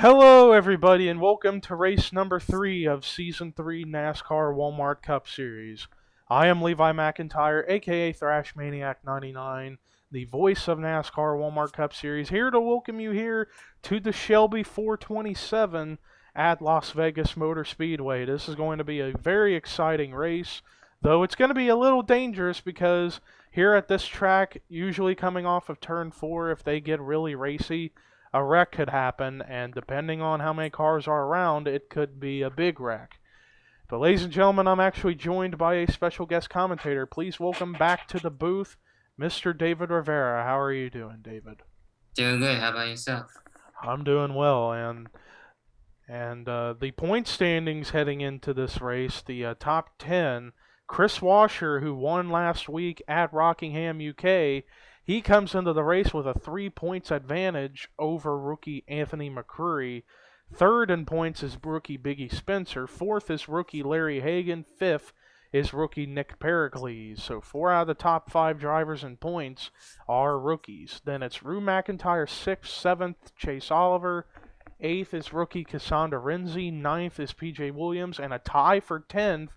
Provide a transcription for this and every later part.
Hello, everybody, and welcome to race number 3 of Season 3 NASCAR Walmart Cup Series. I am Levi McIntyre, aka Thrash Maniac 99, the voice of NASCAR Walmart Cup Series, here to welcome you here to the Shelby 427 at Las Vegas Motor Speedway. This is going to be a very exciting race, though it's going to be a little dangerous because here at this track, usually coming off of Turn 4, if they get really racy, a wreck could happen, and depending on how many cars are around, it could be a big wreck. But ladies and gentlemen, I'm actually joined by a special guest commentator. Please welcome back to the booth, Mr. David Rivera. How are you doing, David? Doing good. How about yourself? I'm doing well, and the point standings heading into this race, the top 10, Kris Wascher, who won last week at Rockingham, UK, he comes into the race with a 3 points advantage over rookie Anthony McCreary. Third in points is rookie Biggie Spencer. Fourth is rookie Larry Hagan. Fifth is rookie Nick Pericles. So 4 out of the top 5 drivers in points are rookies. Then it's Rue McIntyre 6th, 7th Chase Oliver, 8th is rookie Cassandra Renzi, 9th is PJ Williams, and a tie for 10th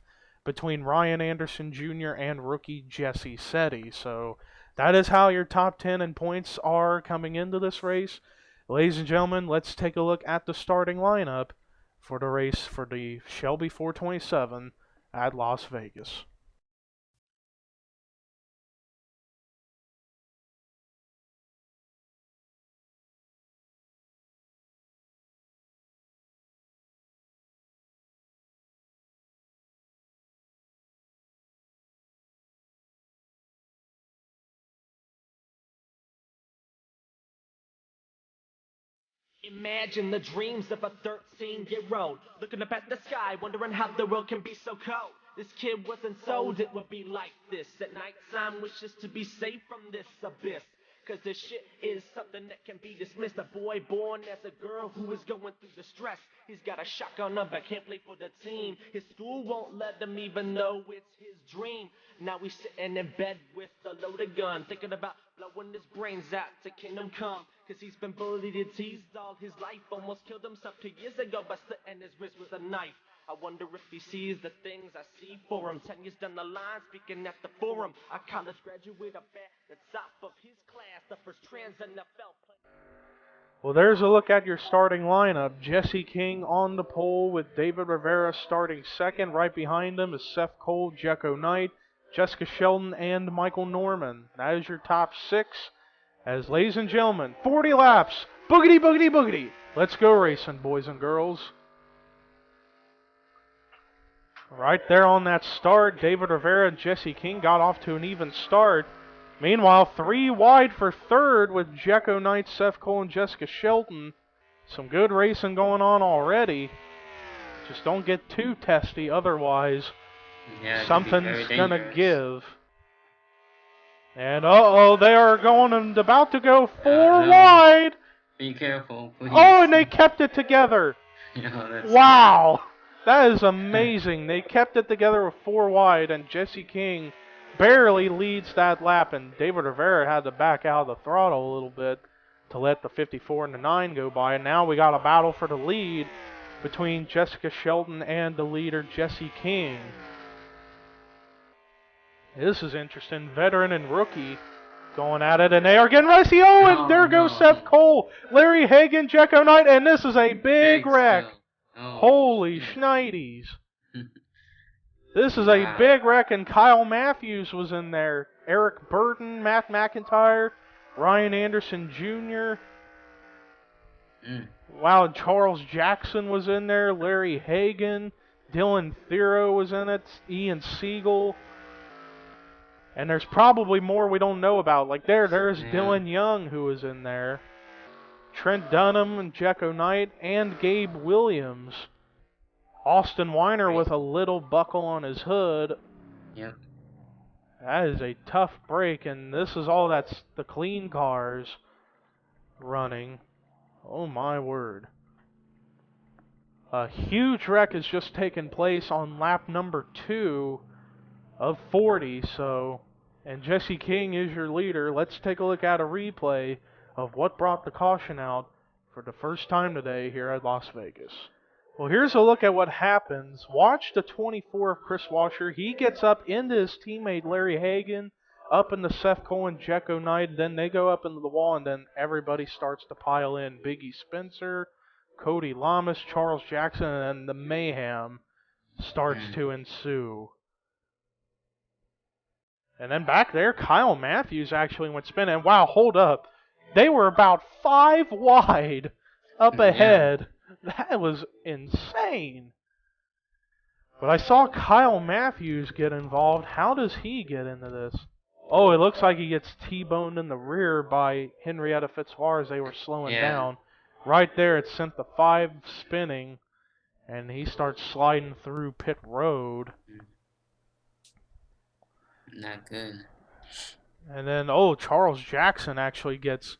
between Ryan Anderson Jr. and rookie Jesse Setti. So that is how your top 10 in points are coming into this race. Ladies and gentlemen, let's take a look at the starting lineup for the race for the Shelby 427 at Las Vegas. Imagine the dreams of a 13-year-old looking up at the sky, wondering how the world can be so cold. This kid wasn't sold it would be like this. At nighttime, wishes to be safe from this abyss. Cause this shit is something that can be dismissed. A boy born as a girl who is going through the stress. He's got a shotgun but can't play for the team. His school won't let him even know it's his dream. Now he's sitting in bed with a loaded gun, thinking about blowing his brains out to kingdom come. Cause he's been bullied and teased all his life. Almost killed himself 2 years ago by slitting his wrist with a knife. I wonder if he sees the things I see for him. 10 years down the line, speaking at the forum. A college graduate up at the top of his class, the first trans NFL player. Well, there's a look at your starting lineup. Jesse King on the pole with David Rivera starting second. Right behind him is Seth Cole, Jecko Knight, Jessica Sheldon, and Michael Norman. That is your top 6. As ladies and gentlemen, 40 laps. Boogity, boogity, boogity. Let's go racing, boys and girls. Right there on that start, David Rivera and Jesse King got off to an even start. Meanwhile, 3 wide for third with Jecko Knight, Seth Cole, and Jessica Shelton. Some good racing going on already. Just don't get too testy, otherwise Yeah, it could be something's very gonna dangerous. give. And uh-oh, they are going and about to go 4 No. wide. Be careful, please. Oh, and they kept it together. That's Wow. That is amazing. They kept it together with 4 wide, and Jesse King barely leads that lap, and David Rivera had to back out of the throttle a little bit to let the 54 and the 9 go by. And now we got a battle for the lead between Jessica Shelton and the leader, Jesse King. This is interesting. Veteran and rookie going at it, and they are getting racy. Oh, and there goes Seth Cole, Larry Hagan, Jecko Knight, and this is a big wreck. Holy shnighties. This is a big wreck, and Kyle Matthews was in there. Eric Burton, Matt McIntyre, Ryan Anderson Jr. Wow, Charles Jackson was in there. Larry Hagan, Dylan Thero was in it. Ian Siegel. And there's probably more we don't know about. Like there's Dylan Young who was in there. Trent Dunham and Jecko Knight and Gabe Williams. Austin Weiner with a little buckle on his hood. Yep. That is a tough break, and this is all that's the clean cars running. Oh my word. A huge wreck has just taken place on lap number 2 of 40, and Jesse King is your leader. Let's take a look at a replay of what brought the caution out for the first time today here at Las Vegas. Well, here's a look at what happens. Watch the 24 of Kris Wascher. He gets up into his teammate Larry Hagan, up into Seth Cole and Jekko Knight. Then they go up into the wall, and then everybody starts to pile in. Biggie Spencer, Cody Lamas, Charles Jackson, and the mayhem starts to ensue. And then back there, Kyle Matthews actually went spinning. And wow, hold up. They were about 5 wide up ahead. That was insane. But I saw Kyle Matthews get involved. How does he get into this? Oh, it looks like he gets T-boned in the rear by Henrietta Fitzwater as they were slowing down. Right there, it sent the 5 spinning, and he starts sliding through pit road. Not good. And then, Charles Jackson actually gets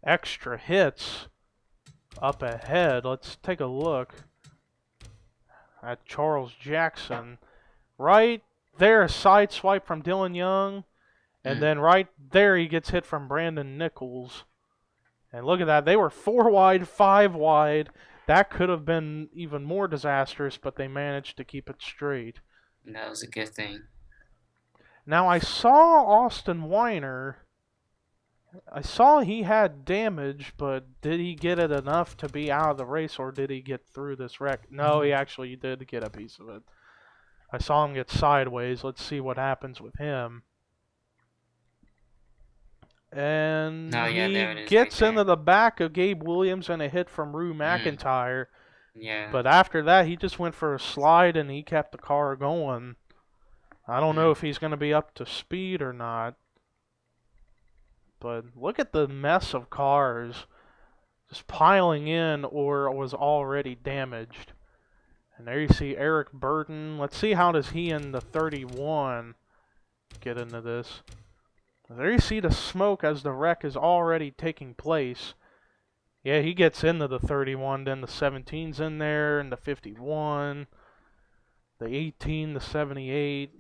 extra hits up ahead. Let's take a look at Charles Jackson. Right there, a side swipe from Dylan Young. And then right there, he gets hit from Brandon Nichols. And look at that. They were 4 wide, 5 wide. That could have been even more disastrous, but they managed to keep it straight. That was a good thing. Now, I saw Austin Weiner. I saw he had damage, but did he get it enough to be out of the race, or did he get through this wreck? No, he actually did get a piece of it. I saw him get sideways. Let's see what happens with him. And he gets into the back of Gabe Williams and a hit from Rue McIntyre. Yeah. But after that, he just went for a slide and he kept the car going. I don't know if he's going to be up to speed or not. But look at the mess of cars just piling in or was already damaged. And there you see Eric Burton. Let's see how does he in the 31 get into this. There you see the smoke as the wreck is already taking place. Yeah, he gets into the 31, then the 17's in there, and the 51, the 18, the 78,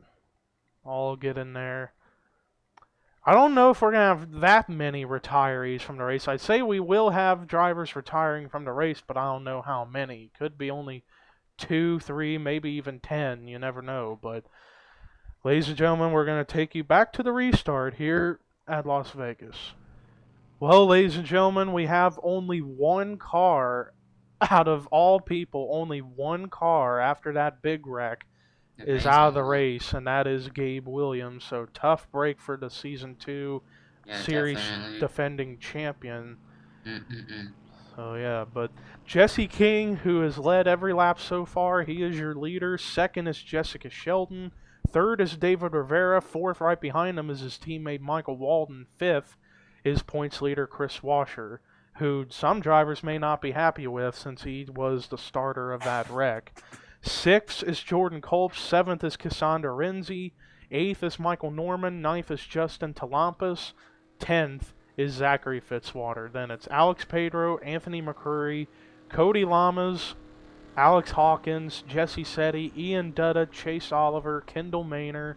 all get in there. I don't know if we're going to have that many retirees from the race. I'd say we will have drivers retiring from the race, but I don't know how many. Could be only 2, 3, maybe even 10. You never know, but... Ladies and gentlemen, we're going to take you back to the restart here at Las Vegas. Well, ladies and gentlemen, we have only one car out of all people, only one car after that big wreck is out of the race, and that is Gabe Williams. So tough break for the Season 2 Series defending champion. So yeah, but Jesse King, who has led every lap so far, he is your leader. Second is Jessica Sheldon. Third is David Rivera. Fourth, right behind him, is his teammate Michael Walden. Fifth is points leader Kris Wascher, who some drivers may not be happy with since he was the starter of that wreck. Sixth is Jordan Kolb. Seventh is Cassandra Renzi. Eighth is Michael Norman. Ninth is Justin Talampas. 10th is Zachary Fitzwater. Then it's Alex Pedro, Anthony McCurry, Cody Lamas, Alex Hawkins, Jesse Setti, Ian Dutta, Chase Oliver, Kendall Maynor,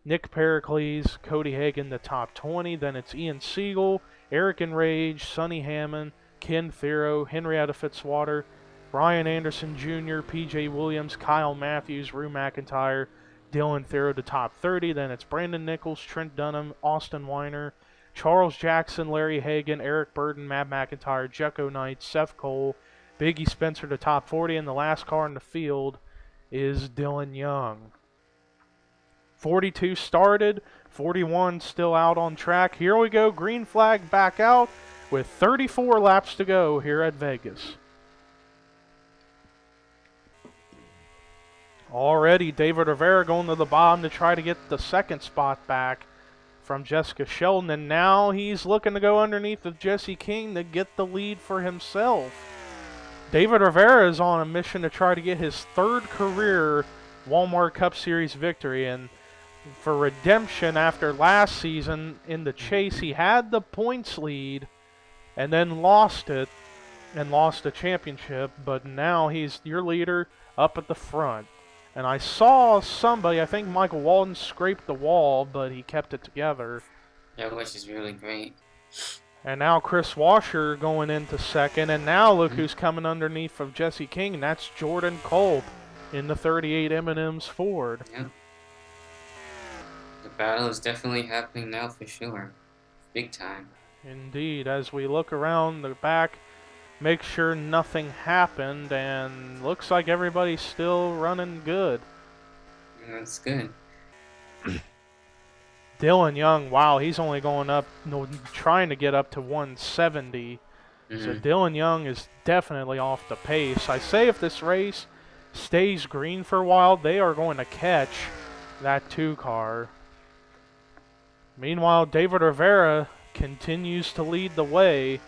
Nick Pericles, Cody Hagan, the top 20. Then it's Ian Siegel, Eric Enrage, Sonny Hammond, Ken Thero, Henrietta Fitzwater, Brian Anderson Jr., PJ Williams, Kyle Matthews, Rue McIntyre, Dylan Thero, the top 30. Then it's Brandon Nichols, Trent Dunham, Austin Weiner, Charles Jackson, Larry Hagan, Eric Burden, Matt McIntyre, Jekko Knight, Seth Cole, Biggie Spencer, the top 40, and the last car in the field is Dylan Young. 42 started, 41 still out on track. Here we go, green flag back out with 34 laps to go here at Vegas. Already David Rivera going to the bottom to try to get the second spot back from Jessica Sheldon, and now he's looking to go underneath of Jesse King to get the lead for himself. David Rivera is on a mission to try to get his third career Walmart Cup Series victory, and for redemption after last season in the chase, he had the points lead and then lost it and lost the championship, but now he's your leader up at the front. And I saw somebody, I think Michael Walden, scraped the wall, but he kept it together. Yeah, which is really great. And now Kris Wascher going into second. And now look who's coming underneath of Jesse King. And that's Jordan Kolb in the 38 M&Ms Ford. Yep. The battle is definitely happening now for sure. Big time. Indeed. As we look around the back, make sure nothing happened. And looks like everybody's still running good. That's good. Dylan Young, wow, he's only going up, trying to get up to 170. So Dylan Young is definitely off the pace. I say if this race stays green for a while, they are going to catch that 2 car. Meanwhile, David Rivera continues to lead the way.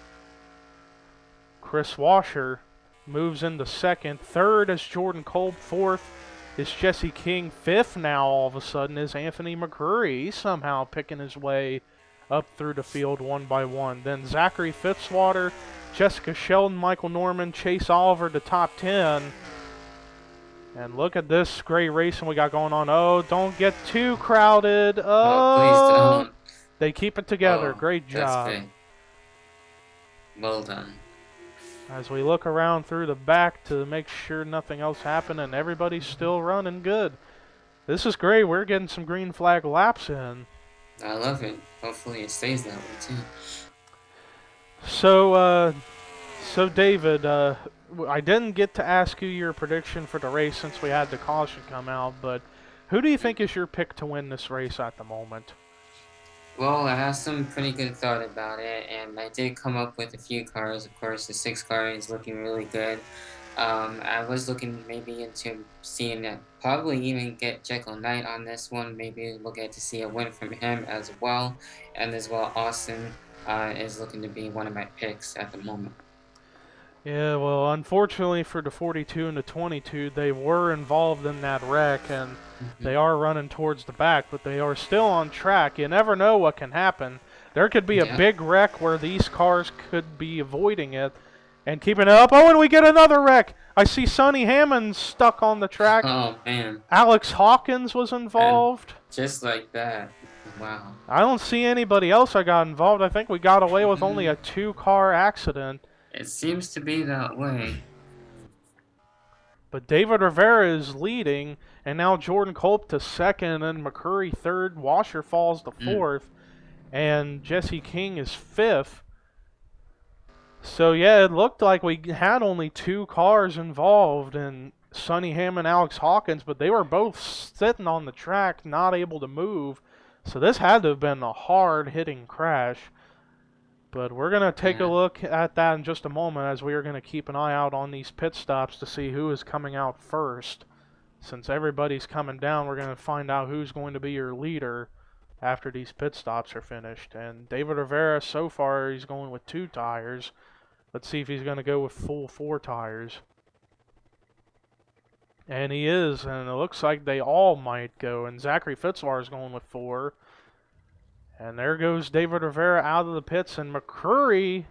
Kris Wascher moves into second. Third is Jordan Kolb. Fourth is Jesse King. Fifth now, all of a sudden, is Anthony McCurry. He's somehow picking his way up through the field one by one. Then Zachary Fitzwater, Jessica Sheldon, Michael Norman, Chase Oliver to top 10. And look at this great racing we got going on. Oh, don't get too crowded. Oh, please don't. They keep it together. Oh, great job. That's good. Well done. As we look around through the back to make sure nothing else happened and everybody's still running good. This is great. We're getting some green flag laps in. I love it. Hopefully it stays that way too. So David, I didn't get to ask you your prediction for the race since we had the caution come out, but who do you think is your pick to win this race at the moment? Well, I have some pretty good thought about it, and I did come up with a few cars. Of course, the 6 car is looking really good. I was looking maybe into seeing probably even get Jekyll Knight on this one. Maybe we'll get to see a win from him as well. And as well, Austin is looking to be one of my picks at the moment. Yeah, well, unfortunately for the 42 and the 22, they were involved in that wreck, and they are running towards the back, but they are still on track. You never know what can happen. There could be a big wreck where these cars could be avoiding it and keeping it up. Oh, and we get another wreck. I see Sonny Hammond stuck on the track. Oh, man. Alex Hawkins was involved. And just like that. Wow. I don't see anybody else that got involved. I think we got away with only a 2-car accident. It seems to be that way. But David Rivera is leading, and now Jordan Kolb to second, and McCurry third. Wascher falls to fourth, and Jesse King is fifth. So, yeah, it looked like we had only 2 cars involved, and Sonny Hammond and Alex Hawkins, but they were both sitting on the track, not able to move. So this had to have been a hard-hitting crash. But we're going to take a look at that in just a moment, as we are going to keep an eye out on these pit stops to see who is coming out first. Since everybody's coming down, we're going to find out who's going to be your leader after these pit stops are finished. And David Rivera, so far, he's going with 2 tires. Let's see if he's going to go with full 4 tires. And he is, and it looks like they all might go. And Zachary Fitzwater is going with 4. And there goes David Rivera out of the pits, and McCurry,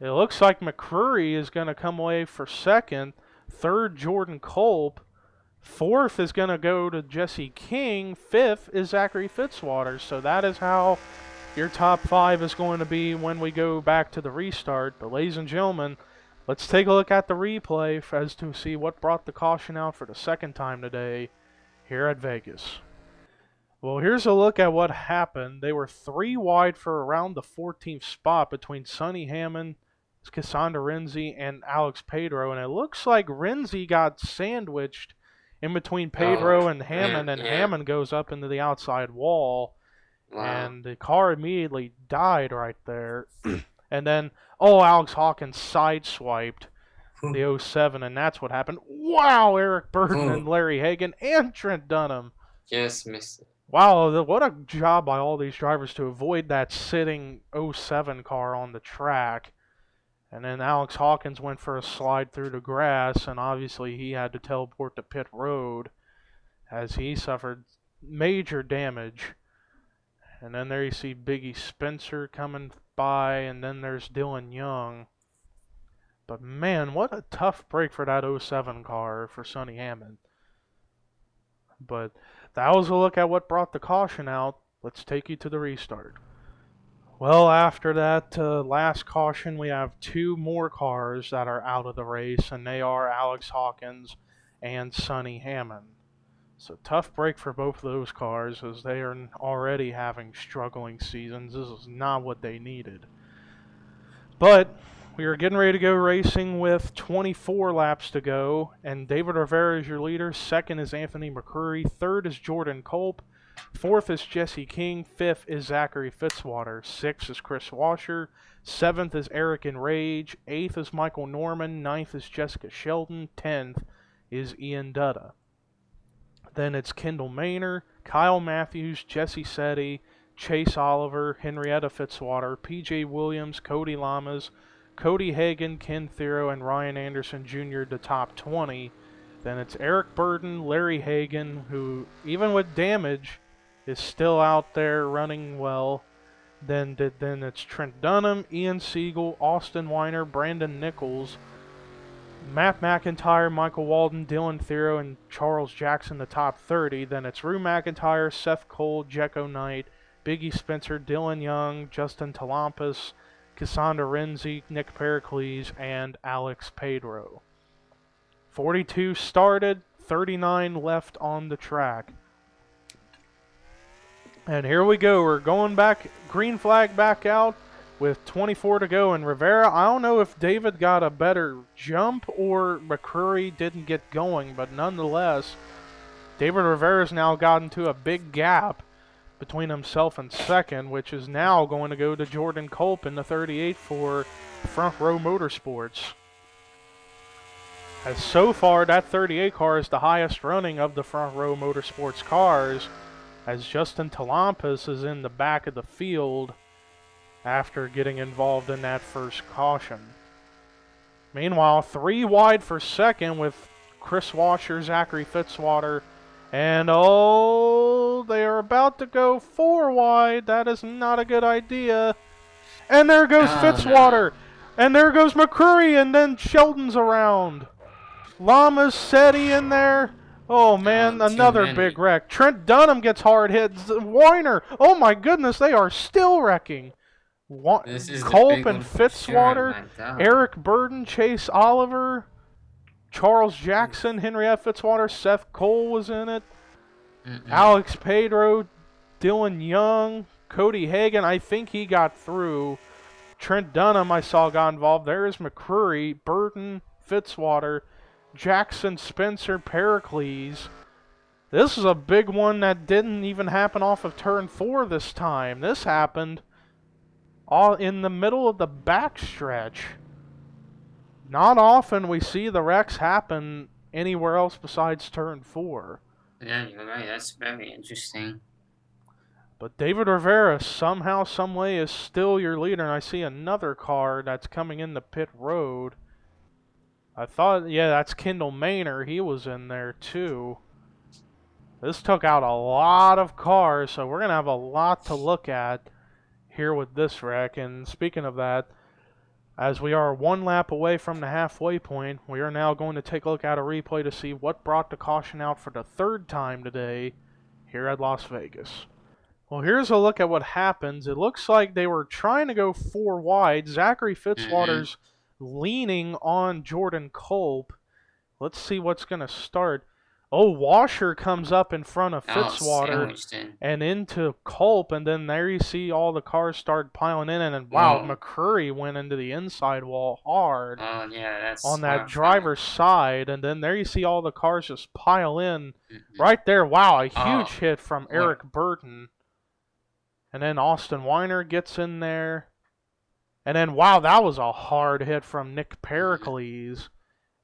it looks like McCurry is going to come away for second. Third, Jordan Kolb. Fourth is going to go to Jesse King. Fifth is Zachary Fitzwater. So that is how your top 5 is going to be when we go back to the restart. But ladies and gentlemen, let's take a look at the replay as to see what brought the caution out for the second time today here at Vegas. Well, here's a look at what happened. They were 3 wide for around the 14th spot between Sonny Hammond, Cassandra Renzi, and Alex Pedro. And it looks like Renzi got sandwiched in between Pedro and Hammond, and Hammond goes up into the outside wall. Wow. And the car immediately died right there. And then, Alex Hawkins sideswiped the 07, and that's what happened. Wow, Eric Burden and Larry Hagan and Trent Dunham. Just missed it. Wow, what a job by all these drivers to avoid that sitting 07 car on the track. And then Alex Hawkins went for a slide through the grass, and obviously he had to teleport to pit road as he suffered major damage. And then there you see Biggie Spencer coming by, and then there's Dylan Young. But man, what a tough break for that 07 car for Sonny Hammond. But that was a look at what brought the caution out. Let's take you to the restart. Well, after that last caution, we have two more cars that are out of the race, and they are Alex Hawkins and Sonny Hammond. So tough break for both of those cars as they are already having struggling seasons. This is not what they needed. But we are getting ready to go racing with 24 laps to go, and David Rivera is your leader. Second is Anthony McCurry. Third is Jordan Culp. Fourth is Jesse King. Fifth is Zachary Fitzwater. Sixth is Kris Wascher. Seventh is Eric Enrage. Eighth is Michael Norman. Ninth is Jessica Sheldon. 10th is Ian Dutta. Then it's Kendall Maynor, Kyle Matthews, Jesse Setti, Chase Oliver, Henrietta Fitzwater, PJ Williams, Cody Lamas, Cody Hagan, Ken Thero, and Ryan Anderson Jr. the top 20. Then it's Eric Burden, Larry Hagan, who, even with damage, is still out there running well. Then it's Trent Dunham, Ian Siegel, Austin Weiner, Brandon Nichols, Matt McIntyre, Michael Walden, Dylan Thero, and Charles Jackson, the top 30. Then it's Rue McIntyre, Seth Cole, Jekko Knight, Biggie Spencer, Dylan Young, Justin Talampas, Cassandra Renzi, Nick Pericles, and Alex Pedro. 42 started, 39 left on the track. And here we go. We're going back, green flag back out with 24 to go. And Rivera, I don't know if David got a better jump or McCurry didn't get going, but nonetheless, David Rivera's now gotten to a big gap between himself and second, which is now going to go to Jordan Culp in the 38 for Front Row Motorsports. As so far, that 38 car is the highest running of the Front Row Motorsports cars, as Justin Talampas is in the back of the field after getting involved in that first caution. Meanwhile, 3 wide for second with Kris Wascher, Zachary Fitzwater, and they are about to go 4 wide. That is not a good idea. And there goes Fitzwater. No. And there goes McCurry, and then Sheldon's around. Lamas, Setti in there. Oh, man, another big wreck. Trent Dunham gets hard hit. Weiner, oh, my goodness, they are still wrecking. Culp and Fitzwater, sure. Eric Burden, Chase Oliver, Charles Jackson, Henrietta Fitzwater, Seth Cole was in it. Alex Pedro, Dylan Young, Cody Hagan, I think he got through. Trent Dunham, I saw, got involved. There's McCurry, Burden, Fitzwater, Jackson, Spencer, Pericles. This is a big one that didn't even happen off of turn 4 this time. This happened all in the middle of the backstretch. Not often we see the wrecks happen anywhere else besides turn 4. Yeah, you're right. That's very interesting. But David Rivera, somehow, someway, is still your leader. And I see another car that's coming into pit road. I thought, yeah, that's Kendall Maynor. He was in there, too. This took out a lot of cars, so we're going to have a lot to look at here with this wreck. And speaking of that, as we are 1 lap away from the halfway point, we are now going to take a look at a replay to see what brought the caution out for the 3rd time today here at Las Vegas. Well, here's a look at what happens. It looks like they were trying to go 4 wide. Zachary Fitzwater's leaning on Jordan Culp. Let's see what's going to start. Oh, Washer comes up in front of Fitzwater and into Culp, and then there you see all the cars start piling in, and then, wow, McCurry went into the inside wall hard on that driver's side, and then there you see all the cars just pile in right there. Wow, a huge hit from Eric Burden. And then Austin Weiner gets in there. And then, wow, that was a hard hit from Nick Pericles.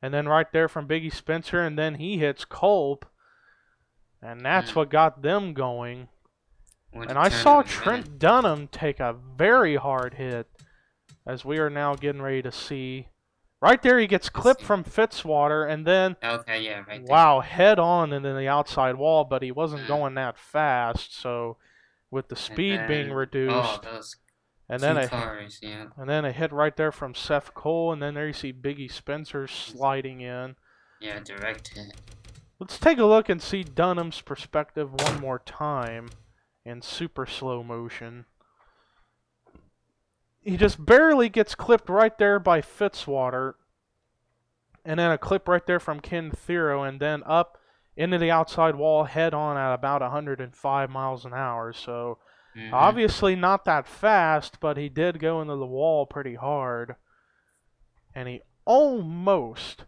And then right there from Biggie Spencer, and then he hits Culp. And that's what got them going. And I saw Trent Dunham take a very hard hit, as we are now getting ready to see. Right there, he gets clipped from Fitzwater, and then, wow, head on into the outside wall, but he wasn't going that fast, so with the speed being reduced. And then a hit right there from Seth Cole, and then there you see Biggie Spencer sliding in. Yeah, direct hit. Let's take a look and see Dunham's perspective one more time in super slow motion. he just barely gets clipped right there by Fitzwater, and then a clip right there from Ken Thero, and then up into the outside wall head on at about 105 miles an hour. So Mm-hmm. obviously not that fast, but he did go into the wall pretty hard, and he almost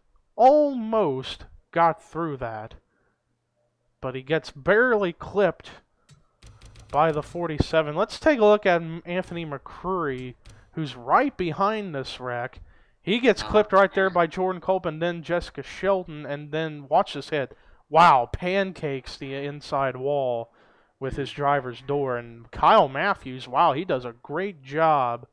got through that, but he gets barely clipped by the 47. Let's take a look at Anthony McCreary, who's right behind this wreck. He gets clipped right there by Jordan Culp and then Jessica Shelton, and then watch this hit. Wow, pancakes the inside wall with his driver's door. And Kyle Matthews, wow, he does a great job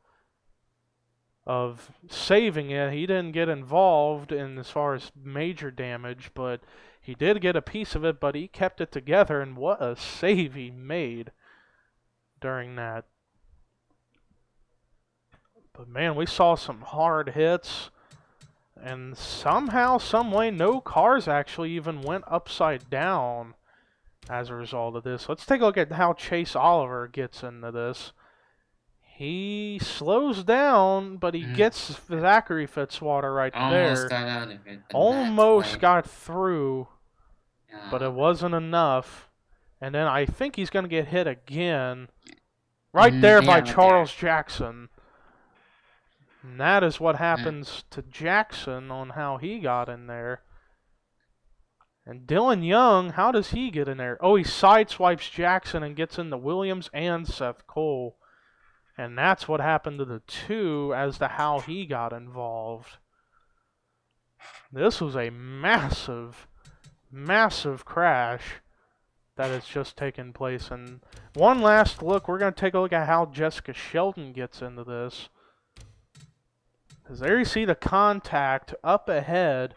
of saving it. He didn't get involved in as far as major damage, but he did get a piece of it, but he kept it together, and what a save he made during that. But man, we saw some hard hits, and somehow, someway, no cars actually even went upside down as a result of this. Let's take a look at how Chase Oliver gets into this. He slows down, but he gets Zachary Fitzwater right Almost there. got out of it. Almost got through, but it wasn't enough. And then I think he's going to get hit again. Right there by Charles Jackson. And that is what happens to Jackson on how he got in there. And Dylan Young, how does he get in there? Oh, he sideswipes Jackson and gets into Williams and Seth Cole. And that's what happened to the two as to how he got involved. This was a massive, massive crash that has just taken place. And one last look, we're going to take a look at how Jessica Shelton gets into this. Because there you see the contact up ahead.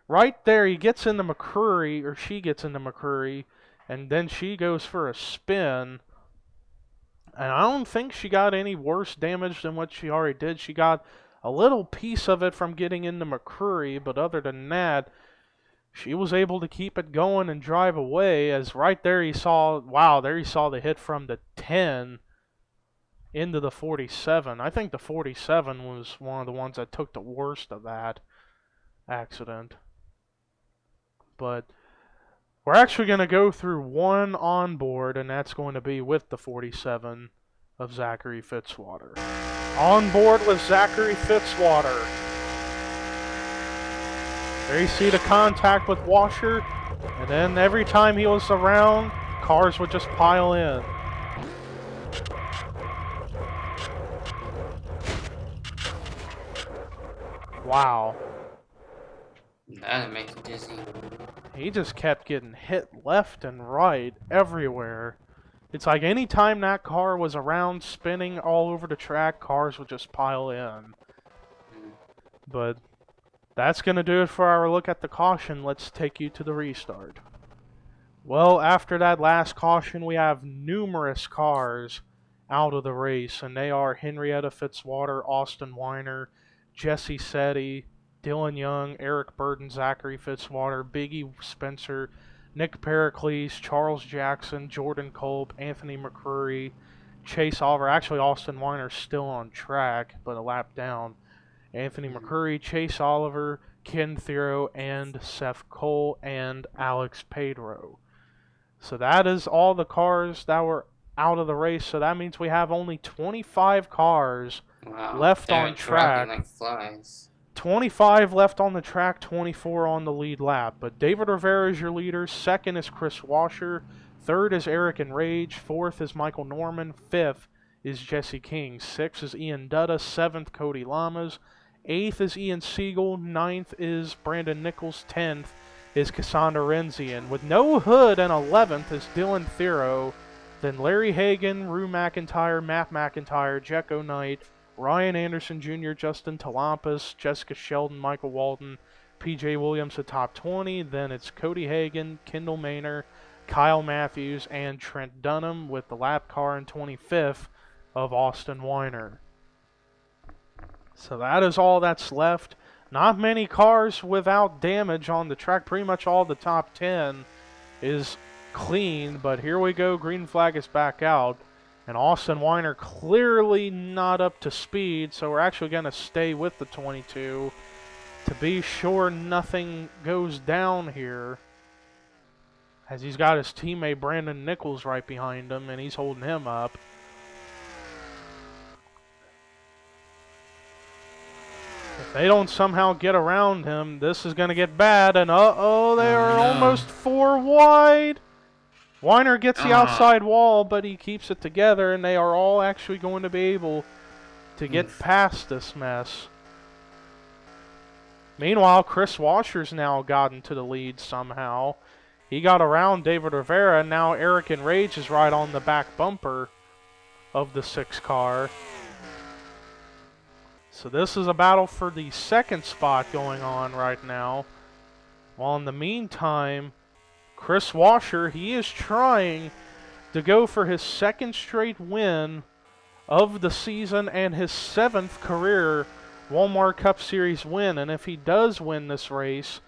Right there, he gets into McCreary, or she gets into McCreary, and then she goes for a spin. And I don't think she got any worse damage than what she already did. She got a little piece of it from getting into McCreary, but other than that, she was able to keep it going and drive away. As right there he saw, wow, there he saw the hit from the 10 into the 47. I think the 47 was one of the ones that took the worst of that accident. But we're actually going to go through one onboard, and that's going to be with the 47 of Zachary Fitzwater. On board with Zachary Fitzwater. There you see the contact with Washer, and then every time he was around, cars would just pile in. Wow. That'll make you dizzy. He just kept getting hit left and right, everywhere. It's like any time that car was around spinning all over the track, cars would just pile in. But that's going to do it for our look at the caution. Let's take you to the restart. Well, after that last caution, we have numerous cars out of the race, and they are Henrietta Fitzwater, Austin Weiner, Jesse Setti, Dylan Young, Eric Burden, Zachary Fitzwater, Biggie Spencer, Nick Pericles, Charles Jackson, Jordan Kolb, Anthony McCreary, Chase Oliver. Actually, Austin Weiner's still on track, but a lap down. Anthony McCreary, Chase Oliver, Ken Thero, and Seth Cole, and Alex Pedro. So that is all the cars that were out of the race. So that means we have only 25 cars left on track. Like flies. 25 left on the track, 24 on the lead lap. But David Rivera is your leader. Second is Kris Wascher. Third is Eric Enrage. Fourth is Michael Norman. Fifth is Jesse King. Sixth is Ian Dutta. Seventh, Cody Lamas. Eighth is Ian Siegel. Ninth is Brandon Nichols. 10th is Cassandra Renzi. And with no hood, and 11th is Dylan Thero. Then Larry Hagan, Rue McIntyre, Matt McIntyre, Jecko Knight, Ryan Anderson Jr., Justin Talampas, Jessica Sheldon, Michael Walton, PJ Williams at top 20. Then it's Cody Hagan, Kendall Maynor, Kyle Matthews, and Trent Dunham with the lap car in 25th of Austin Weiner. So that is all that's left. Not many cars without damage on the track. Pretty much all the top 10 is clean, but here we go. Green flag is back out. And Austin Weiner clearly not up to speed, so we're actually going to stay with the 22 to be sure nothing goes down here. As he's got his teammate Brandon Nichols right behind him, and he's holding him up. If they don't somehow get around him, this is going to get bad, and uh-oh, they are almost 4 wide. Weiner gets the outside wall, but he keeps it together, and they are all actually going to be able to get past this mess. Meanwhile, Kris Wascher's now gotten to the lead somehow. He got around David Rivera, and now Eric Enrage is right on the back bumper of the 6 car. So this is a battle for the 2nd spot going on right now. While in the meantime, Kris Wascher, he is trying to go for his 2nd straight win of the season and his 7th career Walmart Cup Series win. And if he does win this race,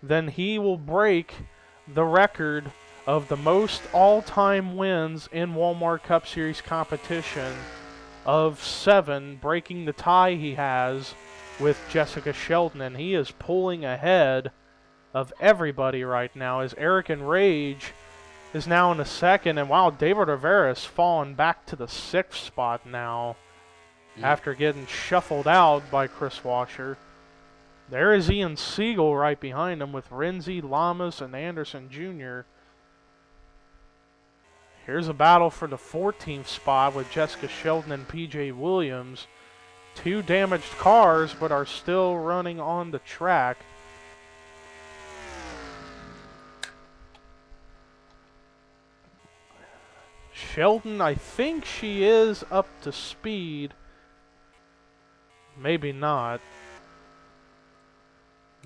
then he will break the record of the most all-time wins in Walmart Cup Series competition of 7, breaking the tie he has with Jessica Shelton. And he is pulling ahead of everybody right now as Eric Enrage is now in the 2nd, and wow, David Rivera has fallen back to the 6th spot now after getting shuffled out by Kris Wascher. There is Ian Siegel right behind him with Renzi, Lamas, and Anderson Jr. Here's a battle for the 14th spot with Jessica Shelton and PJ Williams. 2 damaged cars, but are still running on the track. Shelton, I think she is up to speed. Maybe not.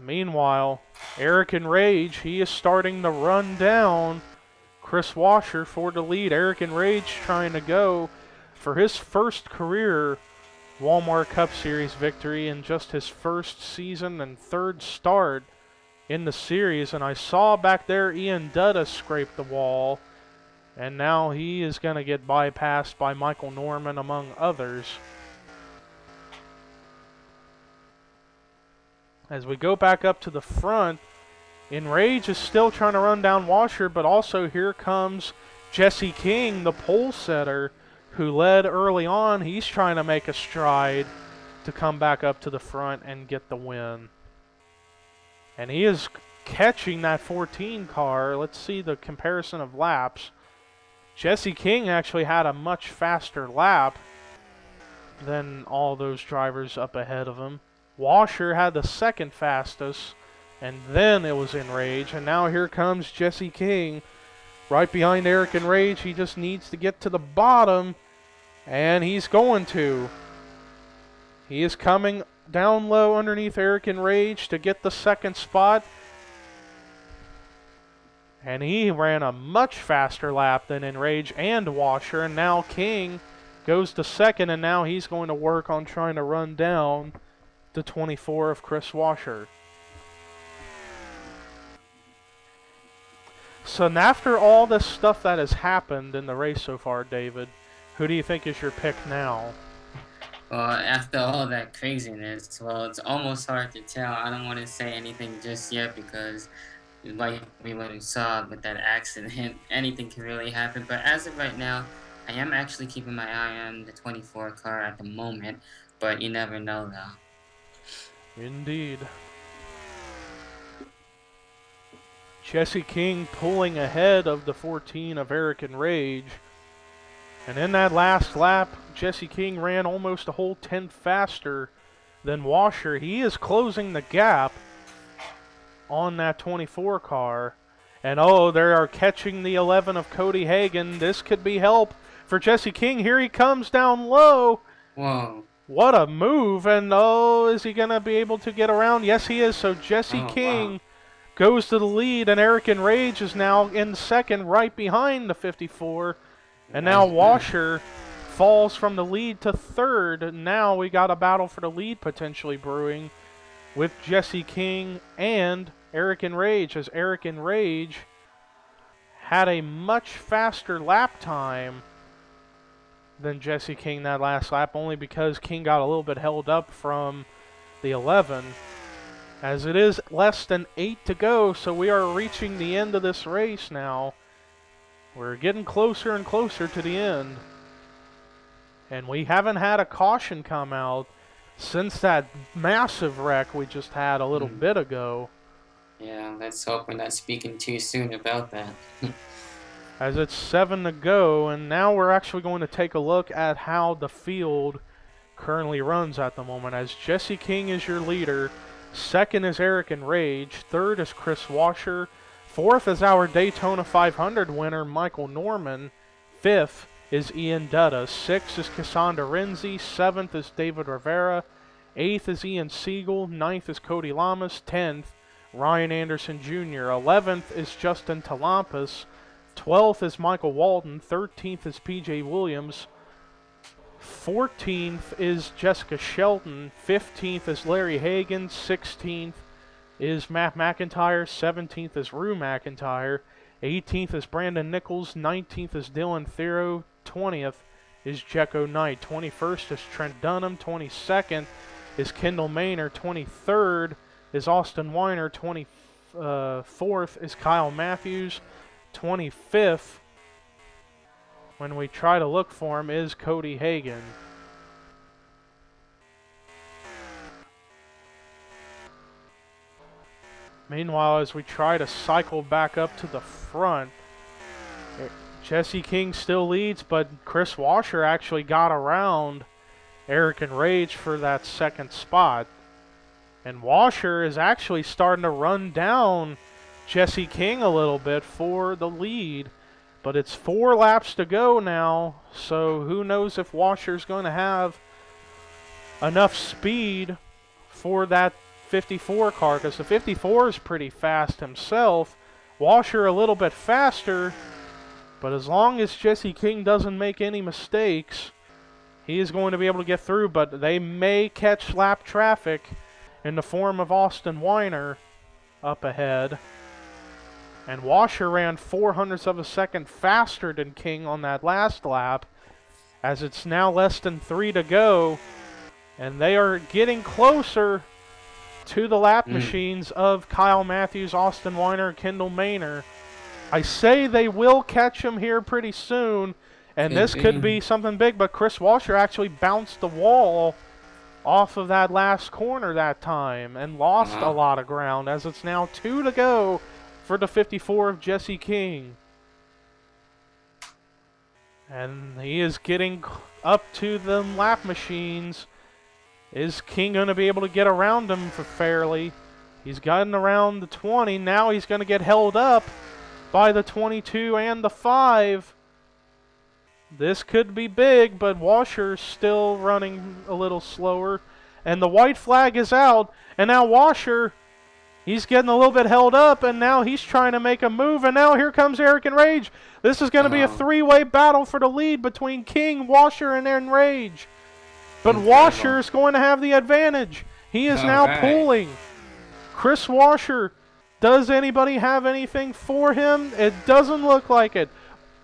Meanwhile, Eric Enrage, he is starting to run down Kris Wascher for the lead. Eric Enrage trying to go for his 1st career Walmart Cup Series victory in just his 1st season and 3rd start in the series. And I saw back there Ian Dutta scrape the wall. And now he is going to get bypassed by Michael Norman, among others. As we go back up to the front, Enrage is still trying to run down Wascher, but also here comes Jesse King, the pole setter, who led early on. He's trying to make a stride to come back up to the front and get the win. And he is catching that 14 car. Let's see the comparison of laps. Jesse King actually had a much faster lap than all those drivers up ahead of him. Wascher had the 2nd fastest, and then it was Enrage. And now here comes Jesse King right behind Eric Enrage. He just needs to get to the bottom, and he's going to. He is coming down low underneath Eric Enrage to get the 2nd spot. And he ran a much faster lap than Enrage and Wascher. And now King goes to 2nd, and now he's going to work on trying to run down the 24 of Kris Wascher. So after all this stuff that has happened in the race so far, David, who do you think is your pick now? Well, after all that craziness, well, it's almost hard to tell. I don't want to say anything just yet because like we saw with that accident, anything can really happen. But as of right now, I am actually keeping my eye on the 24 car at the moment, but you never know though. Indeed. Jesse King pulling ahead of the 14 of Eric Enrage. And in that last lap, Jesse King ran almost a whole tenth faster than Wascher. He is closing the gap on that 24 car. And oh, they are catching the 11 of Cody Hagan. This could be help for Jesse King. Here he comes down low. Whoa. What a move. And oh, is he going to be able to get around? Yes, he is. So Jesse King goes to the lead, and Eric Enrage is now in second right behind the 54. And now Wascher falls from the lead to third. Now we got a battle for the lead potentially brewing with Jesse King and Eric Enrage, as Eric Enrage had a much faster lap time than Jesse King that last lap, only because King got a little bit held up from the 11. As it is less than 8 to go, so we are reaching the end of this race now. We're getting closer and closer to the end. And we haven't had a caution come out since that massive wreck we just had a little bit ago. Yeah, let's hope we're not speaking too soon about that. As it's 7 to go, and now we're actually going to take a look at how the field currently runs at the moment. As Jesse King is your leader, second is Eric and Rage, third is Kris Wascher, fourth is our Daytona 500 winner Michael Norman, fifth is Ian Dutta, sixth is Cassandra Renzi, seventh is David Rivera, eighth is Ian Siegel, ninth is Cody Lamas, 10th Ryan Anderson Jr., 11th is Justin Talampas, 12th is Michael Walden, 13th is PJ Williams, 14th is Jessica Shelton, 15th is Larry Hagan, 16th is Matt McIntyre, 17th is Rue McIntyre, 18th is Brandon Nichols, 19th is Dylan Thero, 20th is Jecko Knight, 21st is Trent Dunham, 22nd is Kendall Maynor, 23rd is Austin Weiner, 24th is Kyle Matthews, 25th, when we try to look for him, is Cody Hagan. Meanwhile, as we try to cycle back up to the front, Jesse King still leads, but Kris Wascher actually got around Eric and Rage for that second spot. And Wascher is actually starting to run down Jesse King a little bit for the lead. But it's 4 laps to go now, so who knows if Washer's going to have enough speed for that 54 car, because the 54 is pretty fast himself. Wascher a little bit faster, but as long as Jesse King doesn't make any mistakes, he is going to be able to get through, but they may catch lap traffic in the form of Austin Weiner up ahead. And Wascher ran 0.04 of a second faster than King on that last lap, as it's now less than 3 to go, and they are getting closer to the lap machines of Kyle Matthews, Austin Weiner, and Kendall Maynor. I say they will catch him here pretty soon, and this could be something big, but Kris Wascher actually bounced the wall off of that last corner that time and lost a lot of ground, as it's now 2 to go for the 54 of Jesse King. And he is getting up to the lap machines. Is King going to be able to get around him fairly? He's gotten around the 20. Now he's going to get held up by the 22 and the 5. This could be big, but Wascher's still running a little slower. And the white flag is out. And now Wascher, he's getting a little bit held up, and now he's trying to make a move. And now here comes Eric and Rage. This is going to be a 3-way battle for the lead between King, Wascher, and Aaron Rage. But Wascher is going to have the advantage. He is now pulling. Kris Wascher, does anybody have anything for him? It doesn't look like it.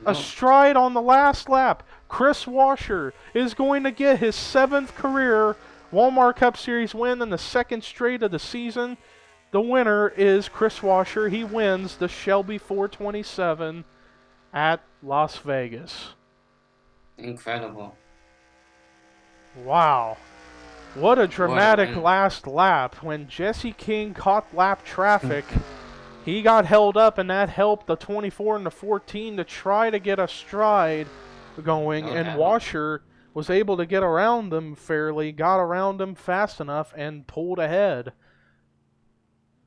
No. A stride on the last lap. Kris Wascher is going to get his 7th career Walmart Cup Series win and the 2nd straight of the season. The winner is Kris Wascher. He wins the Shelby 427 at Las Vegas. Incredible. Wow. What a dramatic last lap. When Jesse King caught lap traffic, he got held up, and that helped the 24 and the 14 to try to get a stride going, and Wascher was able to get around them fairly, got around them fast enough, and pulled ahead.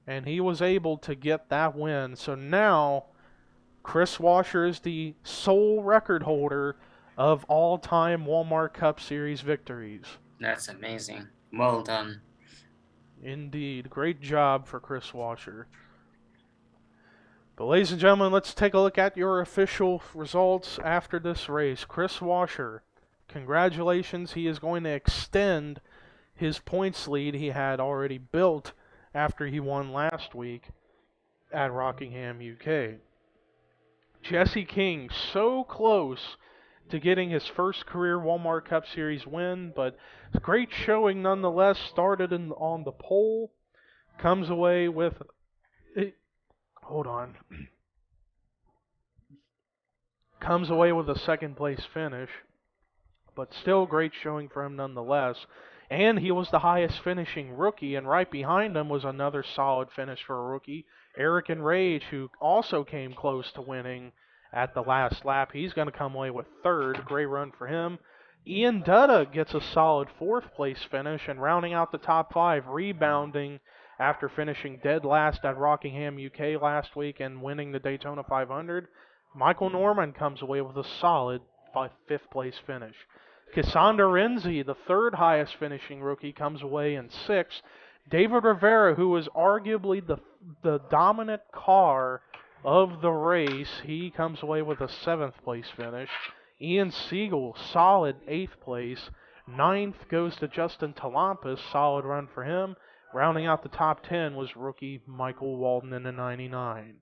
And he was able to get that win. So now, Kris Wascher is the sole record holder of all-time Walmart Cup Series victories. That's amazing. Well done. Indeed. Great job for Kris Wascher. But ladies and gentlemen, let's take a look at your official results after this race. Kris Wascher, congratulations. He is going to extend his points lead he had already built after he won last week at Rockingham, UK. Jesse King, so close to getting his first career Walmart Cup Series win, but great showing nonetheless. Started on the pole, comes away with hold on, comes away with a second place finish, but still great showing for him nonetheless. And he was the highest finishing rookie, and right behind him was another solid finish for a rookie, Eric Enrage, who also came close to winning at the last lap. He's going to come away with third. Great run for him. Ian Dutta gets a solid fourth place finish, and rounding out the top five, rebounding after finishing dead last at Rockingham, UK last week and winning the Daytona 500. Michael Norman comes away with a solid fifth place finish. Cassandra Renzi, the third highest finishing rookie, comes away in sixth. David Rivera, who was arguably the dominant car of the race, he comes away with a seventh place finish. Ian Siegel, solid eighth place. Ninth goes to Justin Talampas, solid run for him. Rounding out the top 10 was rookie Michael Walden in the 99.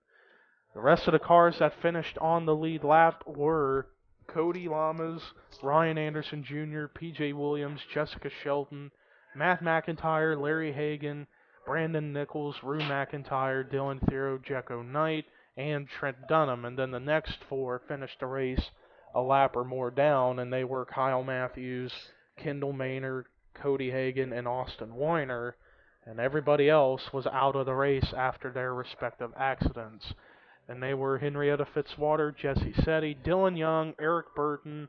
The rest of the cars that finished on the lead lap were Cody Lamas, Ryan Anderson Jr., P.J. Williams, Jessica Shelton, Matt McIntyre, Larry Hagan, Brandon Nichols, Rue McIntyre, Dylan Thero, Jecko Knight, and Trent Dunham. And then the next four finished the race a lap or more down, and they were Kyle Matthews, Kendall Maynard, Cody Hagan, and Austin Weiner. And everybody else was out of the race after their respective accidents. And they were Henrietta Fitzwater, Jesse Setti, Dylan Young, Eric Burton,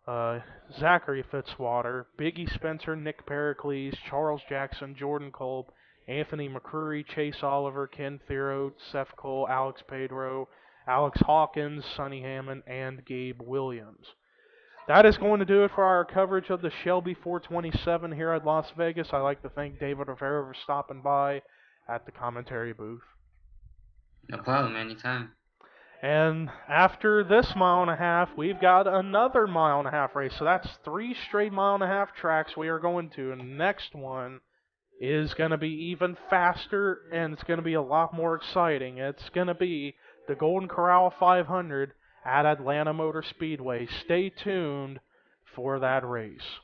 Zachary Fitzwater, Biggie Spencer, Nick Pericles, Charles Jackson, Jordan Kolb, Anthony McCreary, Chase Oliver, Ken Thero, Seth Cole, Alex Pedro, Alex Hawkins, Sonny Hammond, and Gabe Williams. That is going to do it for our coverage of the Shelby 427 here at Las Vegas. I'd like to thank David Rivera for stopping by at the commentary booth. No problem, anytime. And after this mile and a half, we've got another mile and a half race. So that's 3 straight mile and a half tracks we are going to. And the next one is going to be even faster, and it's going to be a lot more exciting. It's going to be the Golden Corral 500 at Atlanta Motor Speedway. Stay tuned for that race.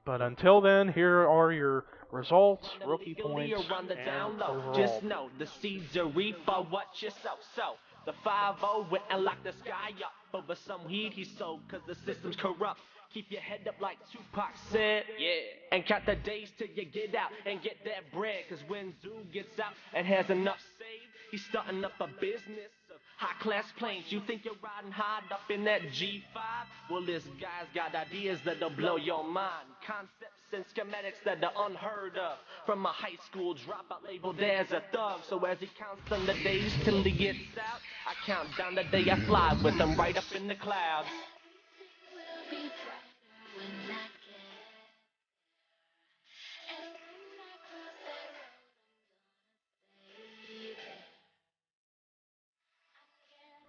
But until then, here are your results, rookie points, and overall. Just know the seeds are reap for what you sow. So the 5-0 went and locked the sky up over some weed he sold, cause the system's corrupt. Keep your head up like Tupac said, yeah. And count the days till you get out and get that bread. Cause when Zoo gets out and has enough saved, he's starting up a business of high-class planes. You think you're riding high up in that G5? Well, this guy's got ideas that'll blow your mind. Concepts and schematics that are unheard of. From a high school dropout labeled as a thug. So as he counts on the days till he gets out, I count down the day I fly with him right up in the clouds.